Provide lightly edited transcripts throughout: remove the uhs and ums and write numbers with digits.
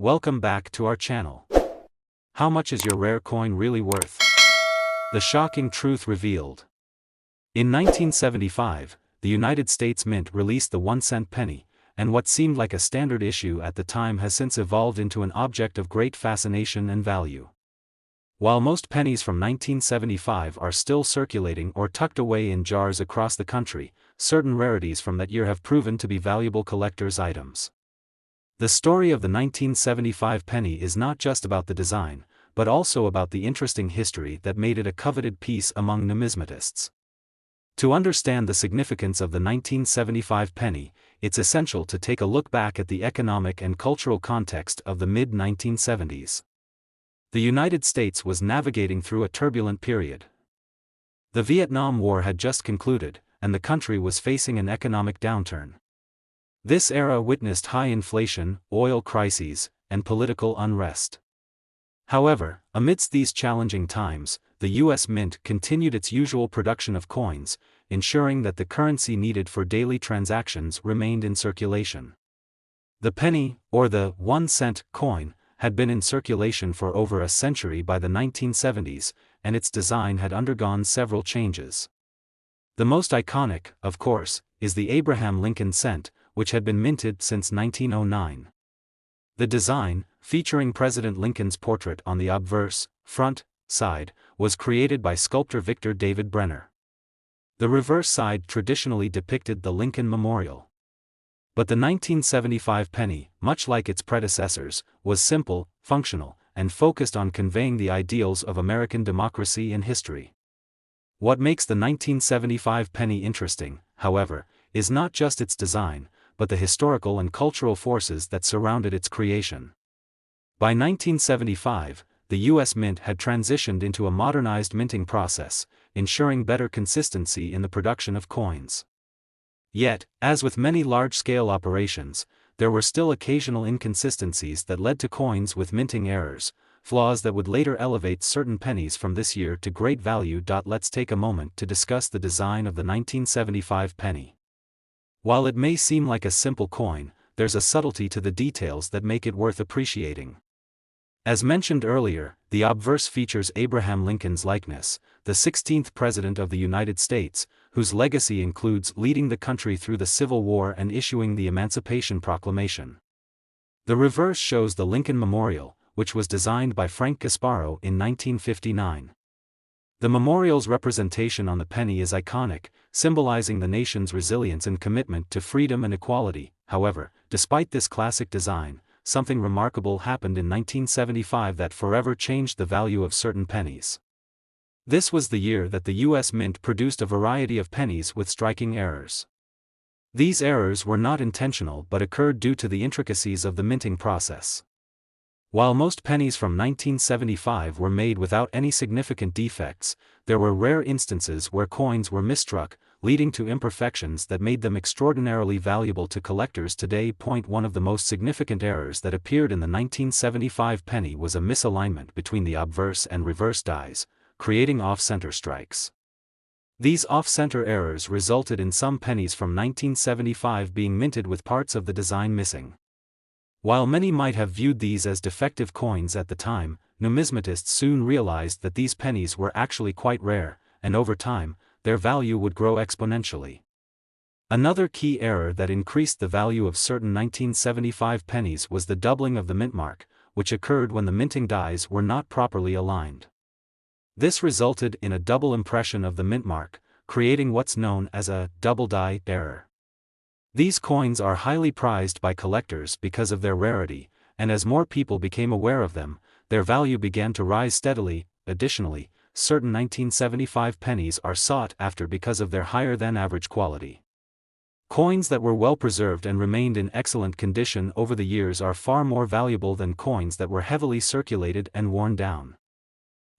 Welcome back to our channel. How much is your rare coin really worth? The shocking truth revealed. In 1975, the United States Mint released the 1-cent penny, and what seemed like a standard issue at the time has since evolved into an object of great fascination and value. While most pennies from 1975 are still circulating or tucked away in jars across the country, certain rarities from that year have proven to be valuable collector's items. The story of the 1975 penny is not just about the design, but also about the interesting history that made it a coveted piece among numismatists. To understand the significance of the 1975 penny, it's essential to take a look back at the economic and cultural context of the mid-1970s. The United States was navigating through a turbulent period. The Vietnam War had just concluded, and the country was facing an economic downturn. This era witnessed high inflation, oil crises, and political unrest. However, amidst these challenging times, the U.S. Mint continued its usual production of coins, ensuring that the currency needed for daily transactions remained in circulation. The penny, or the 1-cent coin, had been in circulation for over a century by the 1970s, and its design had undergone several changes. The most iconic, of course, is the Abraham Lincoln cent, which had been minted since 1909. The design, featuring President Lincoln's portrait on the obverse, front, side, was created by sculptor Victor David Brenner. The reverse side traditionally depicted the Lincoln Memorial. But the 1975 penny, much like its predecessors, was simple, functional, and focused on conveying the ideals of American democracy and history. What makes the 1975 penny interesting, however, is not just its design, but the historical and cultural forces that surrounded its creation. By 1975, the U.S. Mint had transitioned into a modernized minting process, ensuring better consistency in the production of coins. Yet, as with many large-scale operations, there were still occasional inconsistencies that led to coins with minting errors, flaws that would later elevate certain pennies from this year to great value. Let's take a moment to discuss the design of the 1975 penny. While it may seem like a simple coin, there's a subtlety to the details that make it worth appreciating. As mentioned earlier, the obverse features Abraham Lincoln's likeness, the 16th President of the United States, whose legacy includes leading the country through the Civil War and issuing the Emancipation Proclamation. The reverse shows the Lincoln Memorial, which was designed by Frank Gasparo in 1959. The memorial's representation on the penny is iconic, symbolizing the nation's resilience and commitment to freedom and equality. However, despite this classic design, something remarkable happened in 1975 that forever changed the value of certain pennies. This was the year that the U.S. Mint produced a variety of pennies with striking errors. These errors were not intentional but occurred due to the intricacies of the minting process. While most pennies from 1975 were made without any significant defects, there were rare instances where coins were misstruck, leading to imperfections that made them extraordinarily valuable to collectors today. One of the most significant errors that appeared in the 1975 penny was a misalignment between the obverse and reverse dies, creating off-center strikes. These off-center errors resulted in some pennies from 1975 being minted with parts of the design missing. While many might have viewed these as defective coins at the time, numismatists soon realized that these pennies were actually quite rare, and over time, their value would grow exponentially. Another key error that increased the value of certain 1975 pennies was the doubling of the mint mark, which occurred when the minting dies were not properly aligned. This resulted in a double impression of the mint mark, creating what's known as a double die error. These coins are highly prized by collectors because of their rarity, and as more people became aware of them, their value began to rise steadily. Additionally, certain 1975 pennies are sought after because of their higher-than-average quality. Coins that were well preserved and remained in excellent condition over the years are far more valuable than coins that were heavily circulated and worn down.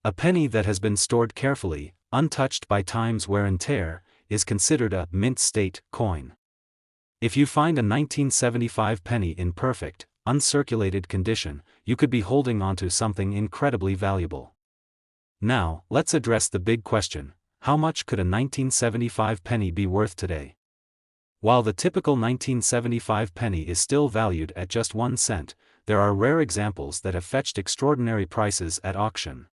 A penny that has been stored carefully, untouched by time's wear and tear, is considered a mint-state coin. If you find a 1975 penny in perfect, uncirculated condition, you could be holding onto something incredibly valuable. Now, let's address the big question: how much could a 1975 penny be worth today? While the typical 1975 penny is still valued at just 1 cent, there are rare examples that have fetched extraordinary prices at auction.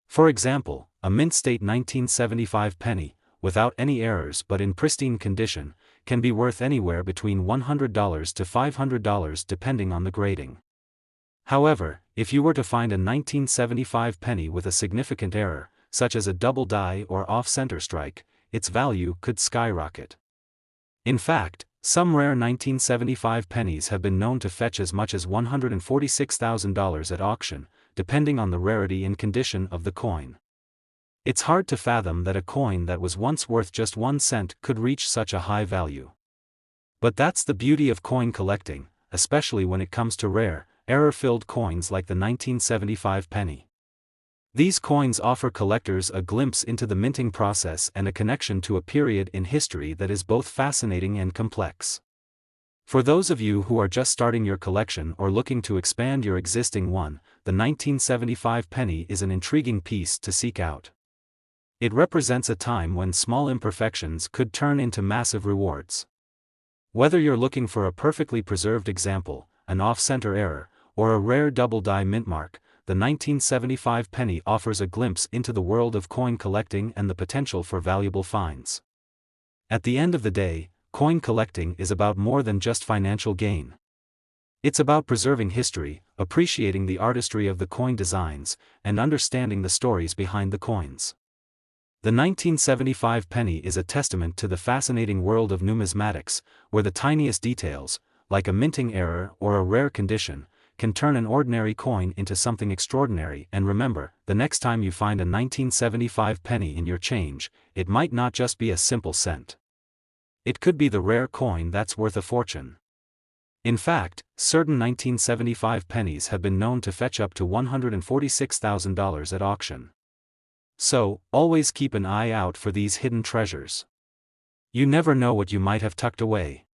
For example, a mint state 1975 penny, without any errors but in pristine condition, can be worth anywhere between $100 to $500 depending on the grading. However, if you were to find a 1975 penny with a significant error, such as a double die or off-center strike, its value could skyrocket. In fact, some rare 1975 pennies have been known to fetch as much as $146,000 at auction, depending on the rarity and condition of the coin. It's hard to fathom that a coin that was once worth just 1 cent could reach such a high value. But that's the beauty of coin collecting, especially when it comes to rare, error-filled coins like the 1975 penny. These coins offer collectors a glimpse into the minting process and a connection to a period in history that is both fascinating and complex. For those of you who are just starting your collection or looking to expand your existing one, the 1975 penny is an intriguing piece to seek out. It represents a time when small imperfections could turn into massive rewards. Whether you're looking for a perfectly preserved example, an off-center error, or a rare double-die mint mark, the 1975 penny offers a glimpse into the world of coin collecting and the potential for valuable finds. At the end of the day, coin collecting is about more than just financial gain. It's about preserving history, appreciating the artistry of the coin designs, and understanding the stories behind the coins. The 1975 penny is a testament to the fascinating world of numismatics, where the tiniest details, like a minting error or a rare condition, can turn an ordinary coin into something extraordinary. And remember, the next time you find a 1975 penny in your change, it might not just be a simple cent. It could be the rare coin that's worth a fortune. In fact, certain 1975 pennies have been known to fetch up to $146,000 at auction. So, always keep an eye out for these hidden treasures. You never know what you might have tucked away.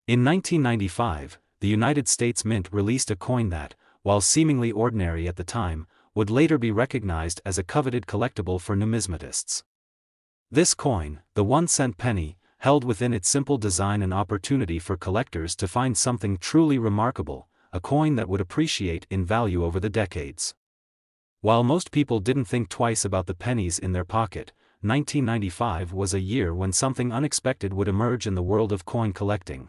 In 1995, the United States Mint released a coin that, while seemingly ordinary at the time, would later be recognized as a coveted collectible for numismatists. This coin, the 1-cent penny, held within its simple design an opportunity for collectors to find something truly remarkable, a coin that would appreciate in value over the decades. While most people didn't think twice about the pennies in their pocket, 1995 was a year when something unexpected would emerge in the world of coin collecting.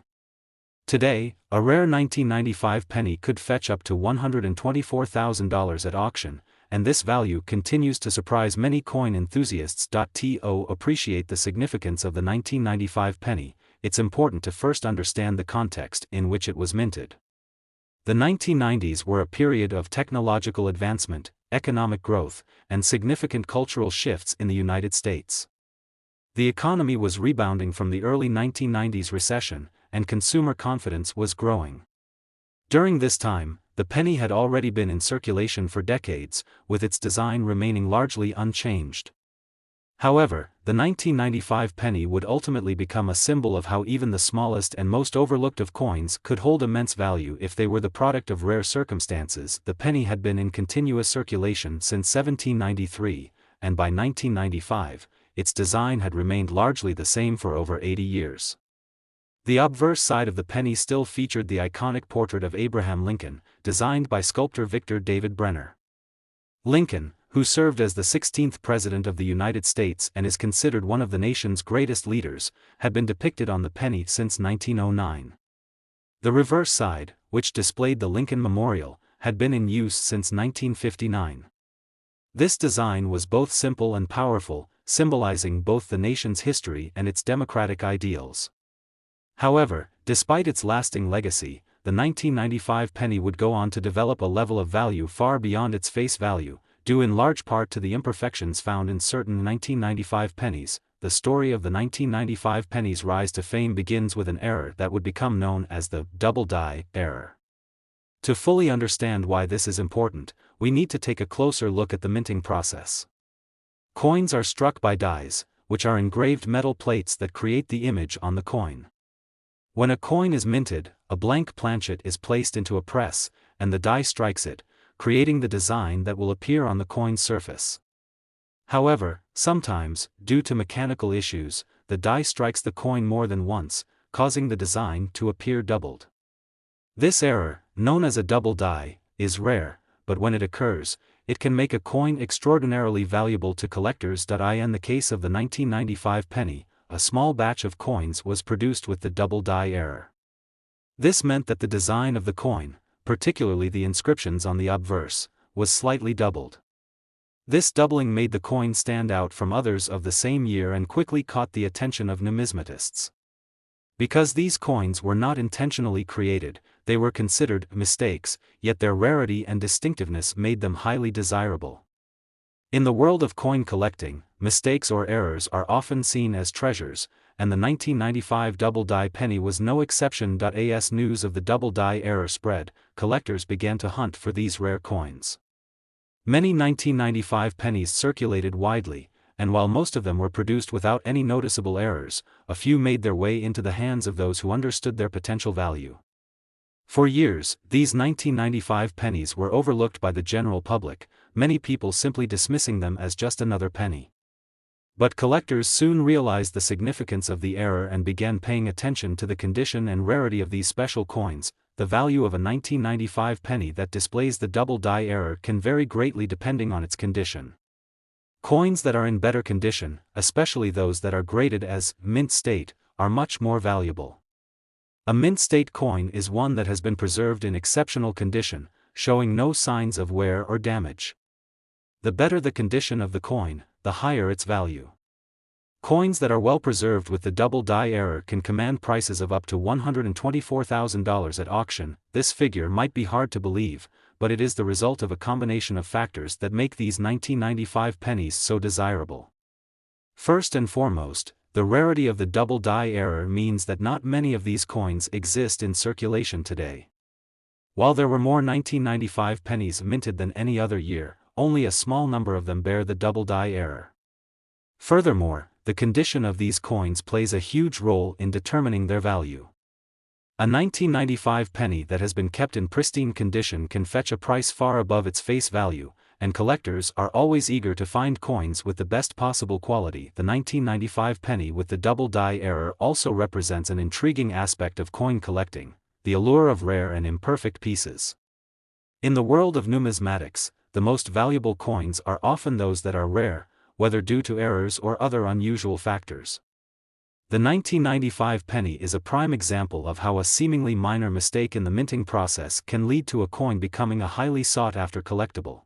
Today, a rare 1995 penny could fetch up to $124,000 at auction, and this value continues to surprise many coin enthusiasts. To appreciate the significance of the 1995 penny, it's important to first understand the context in which it was minted. The 1990s were a period of technological advancement, economic growth, and significant cultural shifts in the United States. The economy was rebounding from the early 1990s recession, and consumer confidence was growing. During this time, the penny had already been in circulation for decades, with its design remaining largely unchanged. However, the 1995 penny would ultimately become a symbol of how even the smallest and most overlooked of coins could hold immense value if they were the product of rare circumstances. The penny had been in continuous circulation since 1793, and by 1995, its design had remained largely the same for over 80 years. The obverse side of the penny still featured the iconic portrait of Abraham Lincoln, designed by sculptor Victor David Brenner. Lincoln, who served as the 16th President of the United States and is considered one of the nation's greatest leaders, had been depicted on the penny since 1909. The reverse side, which displayed the Lincoln Memorial, had been in use since 1959. This design was both simple and powerful, symbolizing both the nation's history and its democratic ideals. However, despite its lasting legacy, the 1995 penny would go on to develop a level of value far beyond its face value, due in large part to the imperfections found in certain 1995 pennies. The story of the 1995 penny's rise to fame begins with an error that would become known as the double die error. To fully understand why this is important, we need to take a closer look at the minting process. Coins are struck by dies, which are engraved metal plates that create the image on the coin. When a coin is minted, a blank planchet is placed into a press, and the die strikes it, creating the design that will appear on the coin's surface. However, sometimes, due to mechanical issues, the die strikes the coin more than once, causing the design to appear doubled. This error, known as a double die, is rare, but when it occurs, it can make a coin extraordinarily valuable to collectors. In the case of the 1995 penny, a small batch of coins was produced with the double die error. This meant that the design of the coin, particularly the inscriptions on the obverse, was slightly doubled. This doubling made the coin stand out from others of the same year and quickly caught the attention of numismatists. Because these coins were not intentionally created, they were considered mistakes, yet their rarity and distinctiveness made them highly desirable. In the world of coin collecting, mistakes or errors are often seen as treasures, and the 1995 double die penny was no exception. As news of the double die error spread, collectors began to hunt for these rare coins. Many 1995 pennies circulated widely, and while most of them were produced without any noticeable errors, a few made their way into the hands of those who understood their potential value. For years, these 1995 pennies were overlooked by the general public, many people simply dismissing them as just another penny. But collectors soon realized the significance of the error and began paying attention to the condition and rarity of these special coins. The value of a 1995 penny that displays the double die error can vary greatly depending on its condition. Coins that are in better condition, especially those that are graded as mint state, are much more valuable. A mint state coin is one that has been preserved in exceptional condition, showing no signs of wear or damage. The better the condition of the coin, the higher its value. Coins that are well preserved with the double die error can command prices of up to $124,000 at auction. This figure might be hard to believe, but it is the result of a combination of factors that make these 1995 pennies so desirable. First and foremost, the rarity of the double die error means that not many of these coins exist in circulation today. While there were more 1995 pennies minted than any other year, only a small number of them bear the double die error. Furthermore, the condition of these coins plays a huge role in determining their value. A 1995 penny that has been kept in pristine condition can fetch a price far above its face value, and collectors are always eager to find coins with the best possible quality. The 1995 penny with the double die error also represents an intriguing aspect of coin collecting, the allure of rare and imperfect pieces. In the world of numismatics, the most valuable coins are often those that are rare, whether due to errors or other unusual factors. The 1995 penny is a prime example of how a seemingly minor mistake in the minting process can lead to a coin becoming a highly sought-after collectible.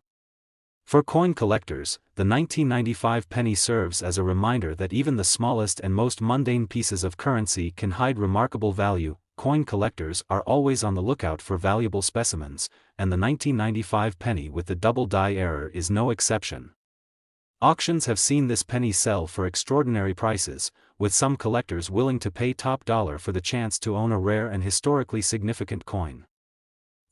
For coin collectors, the 1995 penny serves as a reminder that even the smallest and most mundane pieces of currency can hide remarkable value. Coin collectors are always on the lookout for valuable specimens, and the 1995 penny with the double die error is no exception. Auctions have seen this penny sell for extraordinary prices, with some collectors willing to pay top dollar for the chance to own a rare and historically significant coin.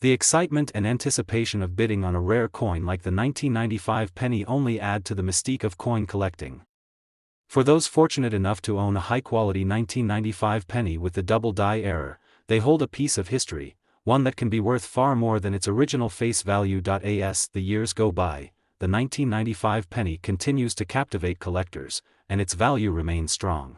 The excitement and anticipation of bidding on a rare coin like the 1995 penny only add to the mystique of coin collecting. For those fortunate enough to own a high-quality 1995 penny with the double die error, they hold a piece of history, one that can be worth far more than its original face value. As the years go by, the 1995 penny continues to captivate collectors, and its value remains strong.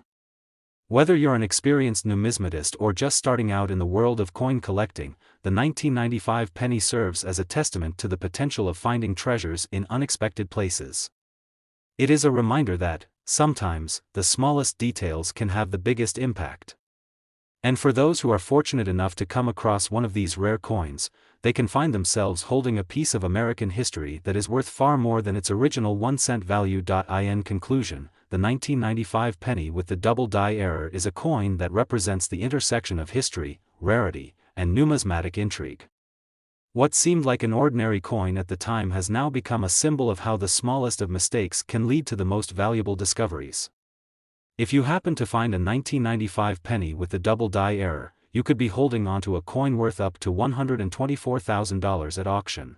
Whether you're an experienced numismatist or just starting out in the world of coin collecting, the 1995 penny serves as a testament to the potential of finding treasures in unexpected places. It is a reminder that, sometimes, the smallest details can have the biggest impact. And for those who are fortunate enough to come across one of these rare coins, they can find themselves holding a piece of American history that is worth far more than its original 1-cent value. In conclusion, the 1995 penny with the double die error is a coin that represents the intersection of history, rarity, and numismatic intrigue. What seemed like an ordinary coin at the time has now become a symbol of how the smallest of mistakes can lead to the most valuable discoveries. If you happen to find a 1995 penny with the double die error, you could be holding onto a coin worth up to $124,000 at auction.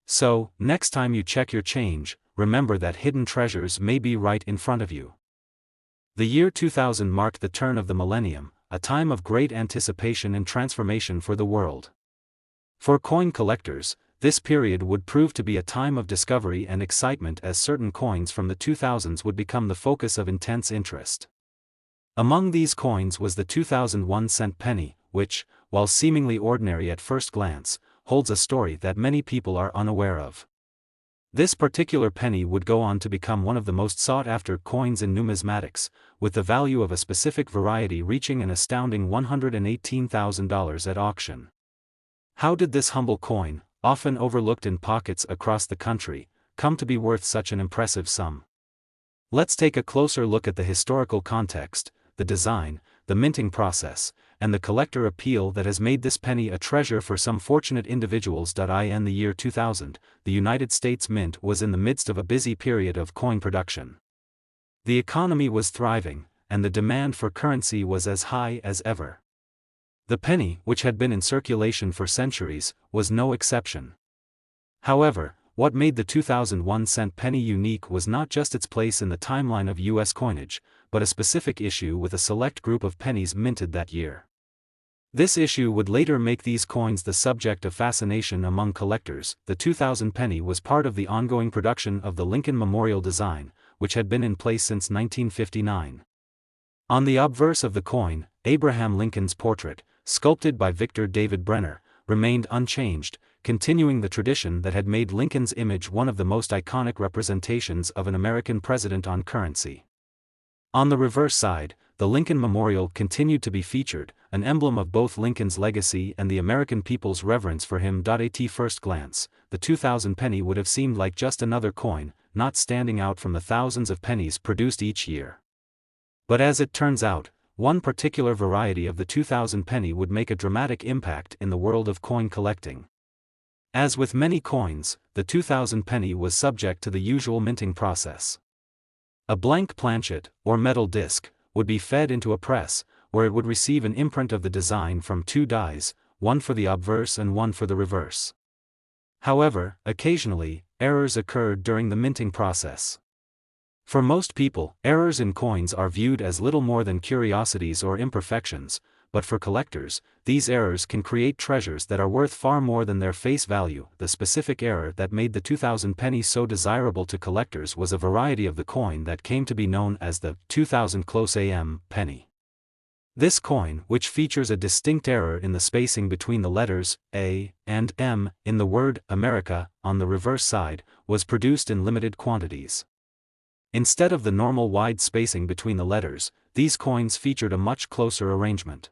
So, next time you check your change, remember that hidden treasures may be right in front of you. The year 2000 marked the turn of the millennium, a time of great anticipation and transformation for the world. For coin collectors, this period would prove to be a time of discovery and excitement as certain coins from the 2000s would become the focus of intense interest. Among these coins was the 2001 cent penny, which, while seemingly ordinary at first glance, holds a story that many people are unaware of. This particular penny would go on to become one of the most sought-after coins in numismatics, with the value of a specific variety reaching an astounding $118,000 at auction. How did this humble coin, often overlooked in pockets across the country, come to be worth such an impressive sum? Let's take a closer look at the historical context, the design, the minting process, and the collector appeal that has made this penny a treasure for some fortunate individuals. In the year 2000, the United States Mint was in the midst of a busy period of coin production. The economy was thriving, and the demand for currency was as high as ever. The penny, which had been in circulation for centuries, was no exception. However, what made the 2001-cent penny unique was not just its place in the timeline of U.S. coinage, but a specific issue with a select group of pennies minted that year. This issue would later make these coins the subject of fascination among collectors. The 2000 penny was part of the ongoing production of the Lincoln Memorial design, which had been in place since 1959. On the obverse of the coin, Abraham Lincoln's portrait, sculpted by Victor David Brenner, remained unchanged, continuing the tradition that had made Lincoln's image one of the most iconic representations of an American president on currency. On the reverse side, the Lincoln Memorial continued to be featured, an emblem of both Lincoln's legacy and the American people's reverence for him. At first glance, the 2000 penny would have seemed like just another coin, not standing out from the thousands of pennies produced each year. But as it turns out, one particular variety of the 2000 penny would make a dramatic impact in the world of coin collecting. As with many coins, the 2000 penny was subject to the usual minting process. A blank planchet, or metal disc, would be fed into a press, where it would receive an imprint of the design from two dies, one for the obverse and one for the reverse. However, occasionally, errors occurred during the minting process. For most people, errors in coins are viewed as little more than curiosities or imperfections, but for collectors, these errors can create treasures that are worth far more than their face value. The specific error that made the 2000 penny so desirable to collectors was a variety of the coin that came to be known as the 2000 close AM penny. This coin, which features a distinct error in the spacing between the letters A and M in the word America on the reverse side, was produced in limited quantities. Instead of the normal wide spacing between the letters, these coins featured a much closer arrangement.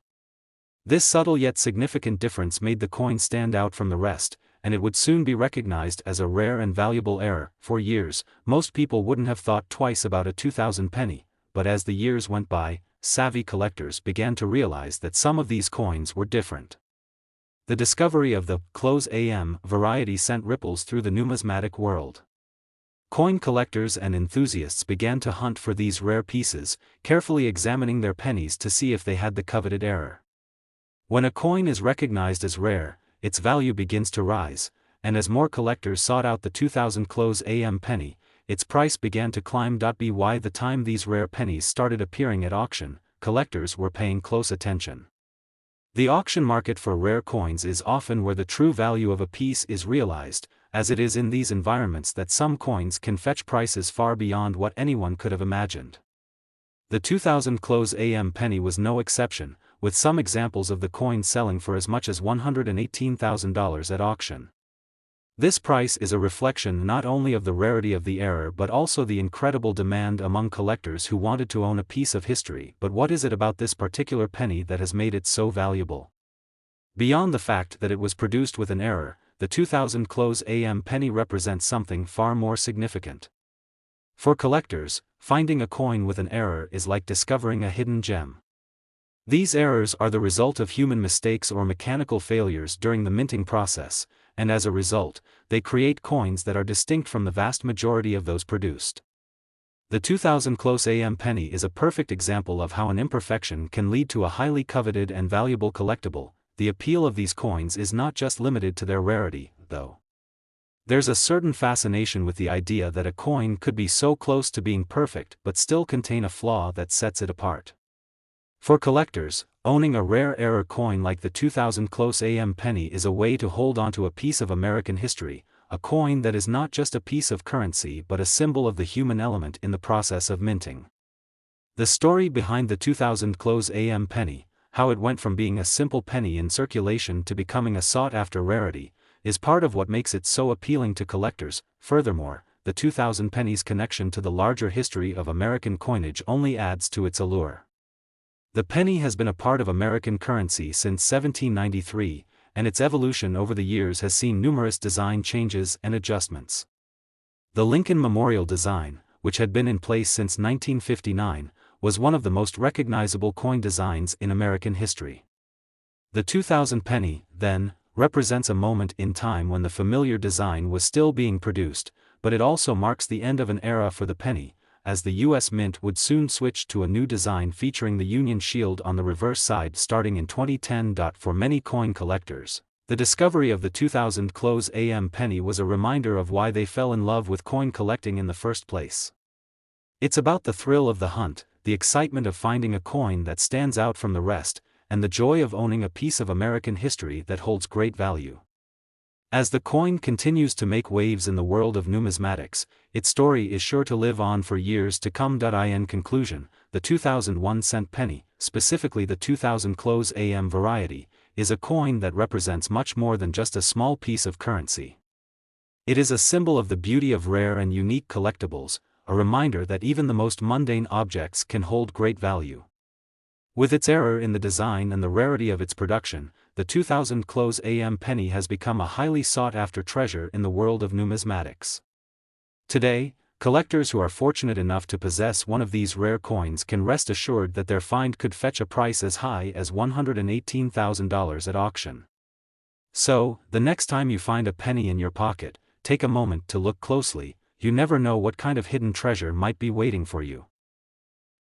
This subtle yet significant difference made the coin stand out from the rest, and it would soon be recognized as a rare and valuable error. For years, most people wouldn't have thought twice about a 2000 penny, but as the years went by, savvy collectors began to realize that some of these coins were different. The discovery of the close AM variety sent ripples through the numismatic world. Coin collectors and enthusiasts began to hunt for these rare pieces, carefully examining their pennies to see if they had the coveted error. When a coin is recognized as rare, its value begins to rise, and as more collectors sought out the 2000 close AM penny, its price began to climb. By the time these rare pennies started appearing at auction, collectors were paying close attention. The auction market for rare coins is often where the true value of a piece is realized, as it is in these environments that some coins can fetch prices far beyond what anyone could have imagined. The 2000 close AM penny was no exception, with some examples of the coin selling for as much as $118,000 at auction. This price is a reflection not only of the rarity of the error but also the incredible demand among collectors who wanted to own a piece of history. But what is it about this particular penny that has made it so valuable? Beyond the fact that it was produced with an error, the 2000 close AM penny represents something far more significant. For collectors, finding a coin with an error is like discovering a hidden gem. These errors are the result of human mistakes or mechanical failures during the minting process, and as a result, they create coins that are distinct from the vast majority of those produced. The 2000 close AM penny is a perfect example of how an imperfection can lead to a highly coveted and valuable collectible. The appeal of these coins is not just limited to their rarity, though. There's a certain fascination with the idea that a coin could be so close to being perfect but still contain a flaw that sets it apart. For collectors, owning a rare error coin like the 2000 close AM penny is a way to hold onto a piece of American history, a coin that is not just a piece of currency but a symbol of the human element in the process of minting. The story behind the 2000 close AM penny, how it went from being a simple penny in circulation to becoming a sought-after rarity, is part of what makes it so appealing to collectors. Furthermore, the 2000 penny's connection to the larger history of American coinage only adds to its allure. The penny has been a part of American currency since 1793, and its evolution over the years has seen numerous design changes and adjustments. The Lincoln Memorial design, which had been in place since 1959, was one of the most recognizable coin designs in American history. The 2000 penny, then, represents a moment in time when the familiar design was still being produced, but it also marks the end of an era for the penny, as the U.S. Mint would soon switch to a new design featuring the Union Shield on the reverse side starting in 2010. For many coin collectors, the discovery of the 2000 close AM penny was a reminder of why they fell in love with coin collecting in the first place. It's about the thrill of the hunt, the excitement of finding a coin that stands out from the rest, and the joy of owning a piece of American history that holds great value. As the coin continues to make waves in the world of numismatics, its story is sure to live on for years to come. In conclusion, the 2001 cent penny, specifically the 2000 close AM variety, is a coin that represents much more than just a small piece of currency. It is a symbol of the beauty of rare and unique collectibles, a reminder that even the most mundane objects can hold great value. With its error in the design and the rarity of its production, the 2000 close AM penny has become a highly sought-after treasure in the world of numismatics. Today, collectors who are fortunate enough to possess one of these rare coins can rest assured that their find could fetch a price as high as $118,000 at auction. So, the next time you find a penny in your pocket, take a moment to look closely. You never know what kind of hidden treasure might be waiting for you.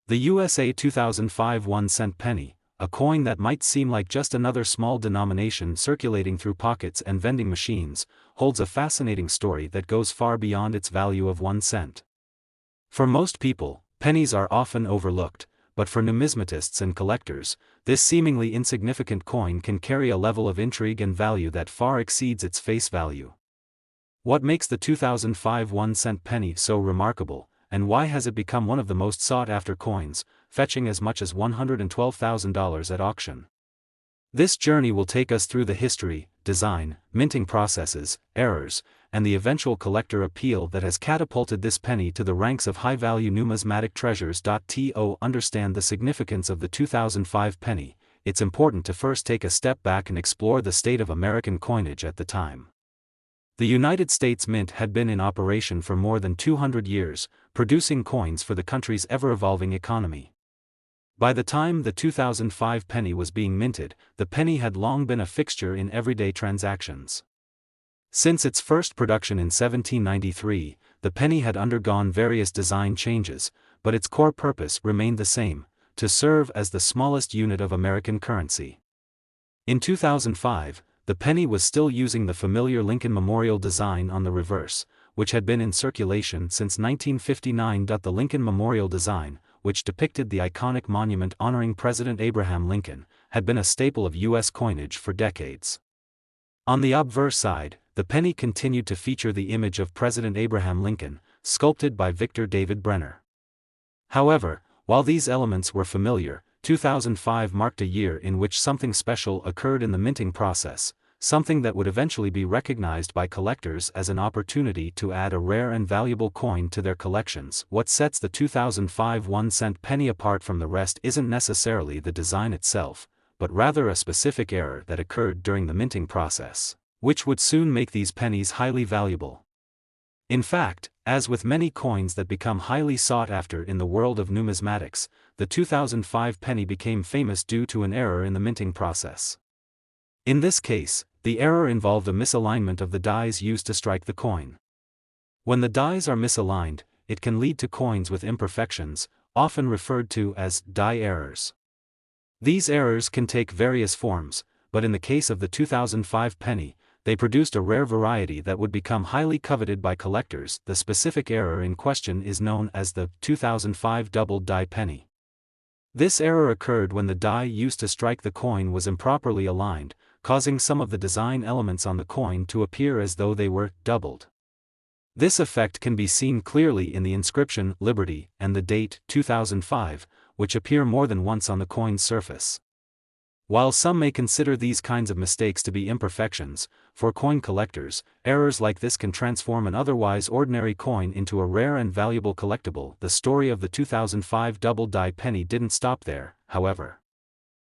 The USA 2005 1 cent penny, a coin that might seem like just another small denomination circulating through pockets and vending machines, holds a fascinating story that goes far beyond its value of 1 cent. For most people, pennies are often overlooked, but for numismatists and collectors, this seemingly insignificant coin can carry a level of intrigue and value that far exceeds its face value. What makes the 2005 1 cent penny so remarkable, and why has it become one of the most sought-after coins, fetching as much as $112,000 at auction? This journey will take us through the history, design, minting processes, errors, and the eventual collector appeal that has catapulted this penny to the ranks of high-value numismatic treasures. To understand the significance of the 2005 penny, it's important to first take a step back and explore the state of American coinage at the time. The United States Mint had been in operation for more than 200 years, producing coins for the country's ever-evolving economy. By the time the 2005 penny was being minted, the penny had long been a fixture in everyday transactions. Since its first production in 1793, the penny had undergone various design changes, but its core purpose remained the same: to serve as the smallest unit of American currency. In 2005, the penny was still using the familiar Lincoln Memorial design on the reverse, which had been in circulation since 1959. The Lincoln Memorial design, which depicted the iconic monument honoring President Abraham Lincoln, had been a staple of U.S. coinage for decades. On the obverse side, the penny continued to feature the image of President Abraham Lincoln, sculpted by Victor David Brenner. However, while these elements were familiar, 2005 marked a year in which something special occurred in the minting process, something that would eventually be recognized by collectors as an opportunity to add a rare and valuable coin to their collections. What sets the 2005 1 cent penny apart from the rest isn't necessarily the design itself, but rather a specific error that occurred during the minting process, which would soon make these pennies highly valuable. In fact, as with many coins that become highly sought after in the world of numismatics, the 2005 penny became famous due to an error in the minting process. In this case, the error involved a misalignment of the dies used to strike the coin. When the dies are misaligned, it can lead to coins with imperfections, often referred to as die errors. These errors can take various forms, but in the case of the 2005 penny, they produced a rare variety that would become highly coveted by collectors. The specific error in question is known as the 2005 double die penny. This error occurred when the die used to strike the coin was improperly aligned, causing some of the design elements on the coin to appear as though they were doubled. This effect can be seen clearly in the inscription Liberty and the date 2005, which appear more than once on the coin's surface. While some may consider these kinds of mistakes to be imperfections, for coin collectors, errors like this can transform an otherwise ordinary coin into a rare and valuable collectible. The story of the 2005 double-die penny didn't stop there, however.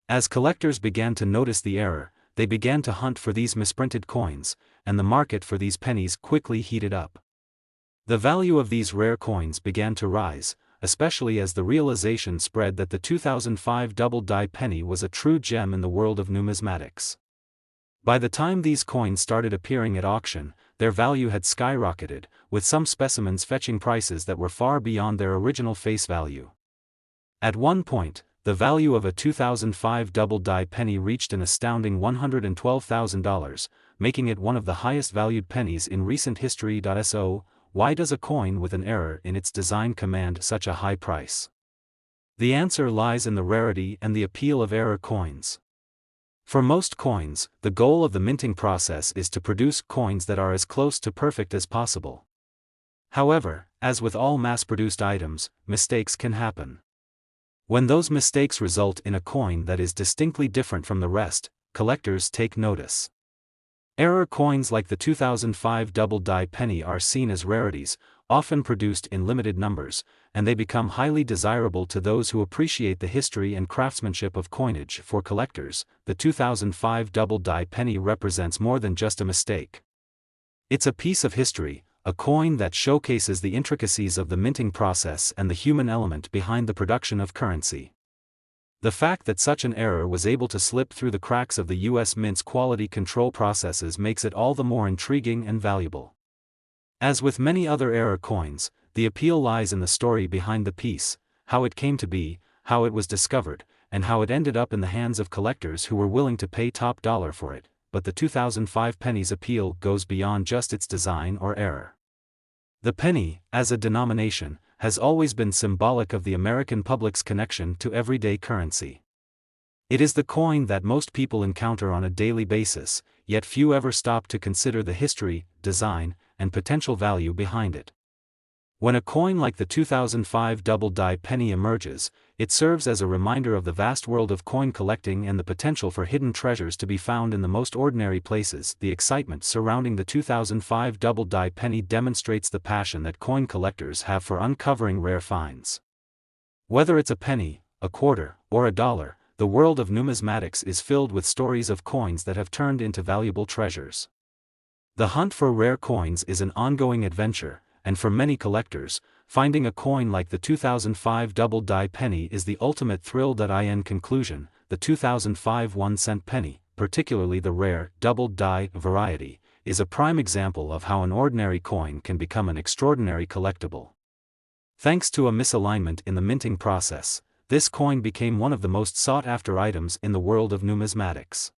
As collectors began to notice the error, they began to hunt for these misprinted coins, and the market for these pennies quickly heated up. The value of these rare coins began to rise, especially as the realization spread that the 2005 double-die penny was a true gem in the world of numismatics. By the time these coins started appearing at auction, their value had skyrocketed, with some specimens fetching prices that were far beyond their original face value. At one point, the value of a 2005 double-die penny reached an astounding $112,000, making it one of the highest valued pennies in recent history. So, why does a coin with an error in its design command such a high price? The answer lies in the rarity and the appeal of error coins. For most coins, the goal of the minting process is to produce coins that are as close to perfect as possible. However, as with all mass-produced items, mistakes can happen. When those mistakes result in a coin that is distinctly different from the rest, collectors take notice. Error coins like the 2005 double-die penny are seen as rarities, often produced in limited numbers, and they become highly desirable to those who appreciate the history and craftsmanship of coinage. For collectors, the 2005 double-die penny represents more than just a mistake. It's a piece of history, a coin that showcases the intricacies of the minting process and the human element behind the production of currency. The fact that such an error was able to slip through the cracks of the U.S. Mint's quality control processes makes it all the more intriguing and valuable. As with many other error coins, the appeal lies in the story behind the piece, how it came to be, how it was discovered, and how it ended up in the hands of collectors who were willing to pay top dollar for it. But the 2005 penny's appeal goes beyond just its design or error. The penny, as a denomination, has always been symbolic of the American public's connection to everyday currency. It is the coin that most people encounter on a daily basis, yet few ever stop to consider the history, design, and potential value behind it. When a coin like the 2005 double-die penny emerges, it serves as a reminder of the vast world of coin collecting and the potential for hidden treasures to be found in the most ordinary places. The excitement surrounding the 2005 double-die penny demonstrates the passion that coin collectors have for uncovering rare finds. Whether it's a penny, a quarter, or a dollar, the world of numismatics is filled with stories of coins that have turned into valuable treasures. The hunt for rare coins is an ongoing adventure, and for many collectors, finding a coin like the 2005 double-die penny is the ultimate thrill. In conclusion, the 2005 1-cent penny, particularly the rare, double-die variety, is a prime example of how an ordinary coin can become an extraordinary collectible. Thanks to a misalignment in the minting process, this coin became one of the most sought-after items in the world of numismatics.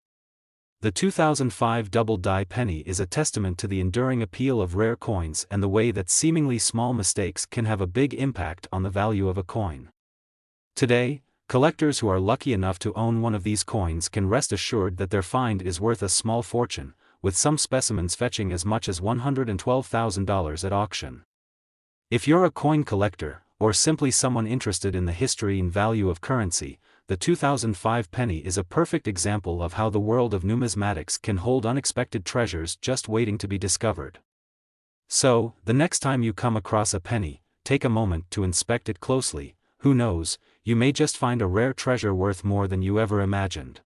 The 2005 double-die penny is a testament to the enduring appeal of rare coins and the way that seemingly small mistakes can have a big impact on the value of a coin. Today, collectors who are lucky enough to own one of these coins can rest assured that their find is worth a small fortune, with some specimens fetching as much as $112,000 at auction. If you're a coin collector, or simply someone interested in the history and value of currency, the 2005 penny is a perfect example of how the world of numismatics can hold unexpected treasures just waiting to be discovered. So, the next time you come across a penny, take a moment to inspect it closely. Who knows, you may just find a rare treasure worth more than you ever imagined.